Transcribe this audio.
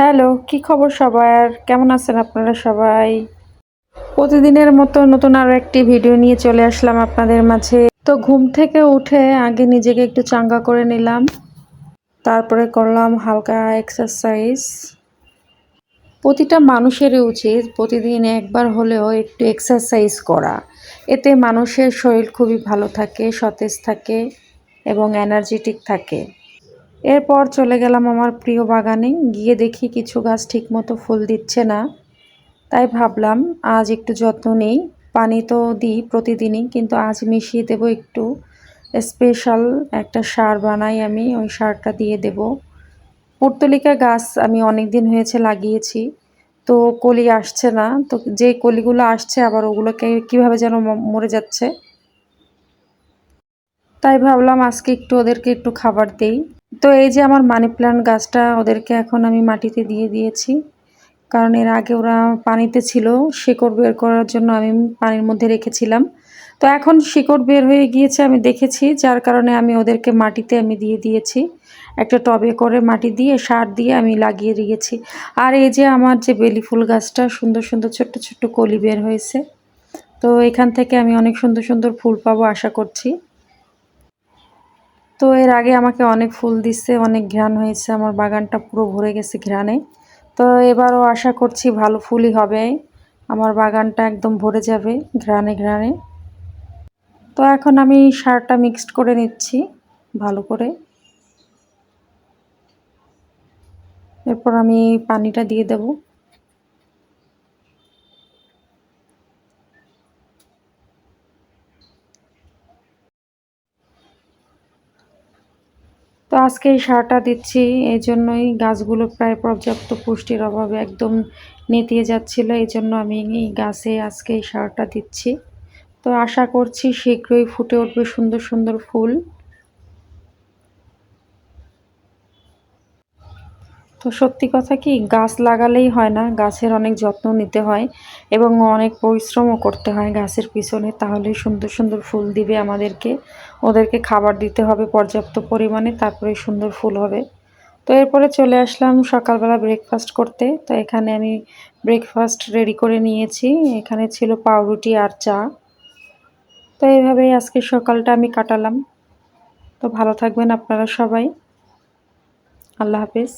Hello, কি খবর সবার? কেমন আছেন আপনারা সবাই? প্রতিদিনের মতো নতুন আরো একটি ভিডিও নিয়ে চলে আসলাম আপনাদের মাঝে। তো ঘুম থেকে উঠে আগে নিজেকে একটু চাঙ্গা করে নিলাম। তারপরে করলাম হালকা এক্সারসাইজ। প্রতিটা মানুষেরই উচিত প্রতিদিন একবার হলেও একটু এক্সারসাইজ করা। এতে মানুষের শরীর খুবই ভালো থাকে, সতেজ থাকে এবং এনার্জেটিক থাকে। এরপর চলে গেলাম আমার প্রিয় বাগানে। গিয়ে দেখি কিছু গাছ ঠিকমতো ফুল দিচ্ছে না। তাই ভাবলাম আজ একটু যত্ন নেই। পানি তো দিই প্রতিদিনই, কিন্তু আজ মিশিয়ে দেব একটু স্পেশাল একটা সার বানাই আমি, ওই সারটা দিয়ে দেব। পর্তুলিকা গাছ আমি অনেক দিন হয়েছে লাগিয়েছি, তো কলি আসছে না। তো যে কলিগুলো আসছে আবার ওগুলোকে কীভাবে যেন মরে যাচ্ছে। তাই ভাবলাম আজকে একটু ওদেরকে একটু খাবার দেই। তো এই যে আমার মানি প্ল্যান্ট গাছটা, ওদেরকে এখন আমি মাটিতে দিয়ে দিয়েছি। কারণ এর আগে ওরা পানিতে ছিল, শিকড় বের করার জন্য আমি পানির মধ্যে রেখেছিলাম। তো এখন শিকড় বের হয়ে গিয়েছে আমি দেখেছি, যার কারণে আমি ওদেরকে মাটিতে আমি দিয়ে দিয়েছি। একটা টবে করে মাটি দিয়ে সার দিয়ে আমি লাগিয়ে দিয়েছি। আর এই যে আমার যে বেলি ফুল গাছটা সুন্দর সুন্দর ছোট্ট ছোট্ট কলি বের হয়েছে। তো এখান থেকে আমি অনেক সুন্দর সুন্দর ফুল পাবো আশা করছি। তো এর আগে আমাকে অনেক ফুল দিচ্ছে, অনেক ঘ্রাণ হয়েছে, আমার বাগানটা পুরো ভরে গেছে ঘ্রাণে। তো এবারও আশা করছি ভালো ফুলই হবে, আমার বাগানটা একদম ভরে যাবে ঘ্রাণে ঘ্রাণে। তো এখন আমি সারটা মিক্সড করে নিচ্ছি ভালো করে। এরপর আমি পানিটা দিয়ে দেব। তো আজকে এই সারটা দিচ্ছি এই জন্যই গাছগুলো প্রায় পর্যাপ্ত পুষ্টির অভাবে একদম নেতিয়ে যাচ্ছিল, এই জন্য আমি এই গাছে আজকে এই সারটা দিচ্ছি। তো আশা করছি শীঘ্রই ফুটে উঠবে সুন্দর সুন্দর ফুল। তো সত্যি কথা কি, গাছ লাগালেই হয় না, গাছের অনেক যত্ন নিতে হয় এবং অনেক পরিশ্রমও করতে হয় গাছের পিছনে, তাহলেই সুন্দর সুন্দর ফুল দিবে আমাদেরকে। ওদেরকে খাবার দিতে হবে পর্যাপ্ত পরিমাণে, তারপরে সুন্দর ফুল হবে। তো এরপরে চলে আসলাম সকালবেলা ব্রেকফাস্ট করতে। তো এখানে আমি ব্রেকফাস্ট রেডি করে নিয়েছি। এখানে ছিল পাউরুটি আর চা। তো এইভাবেই আজকে সকালটা আমি কাটালাম। তো ভালো থাকবেন আপনারা সবাই। আল্লাহ হাফেজ।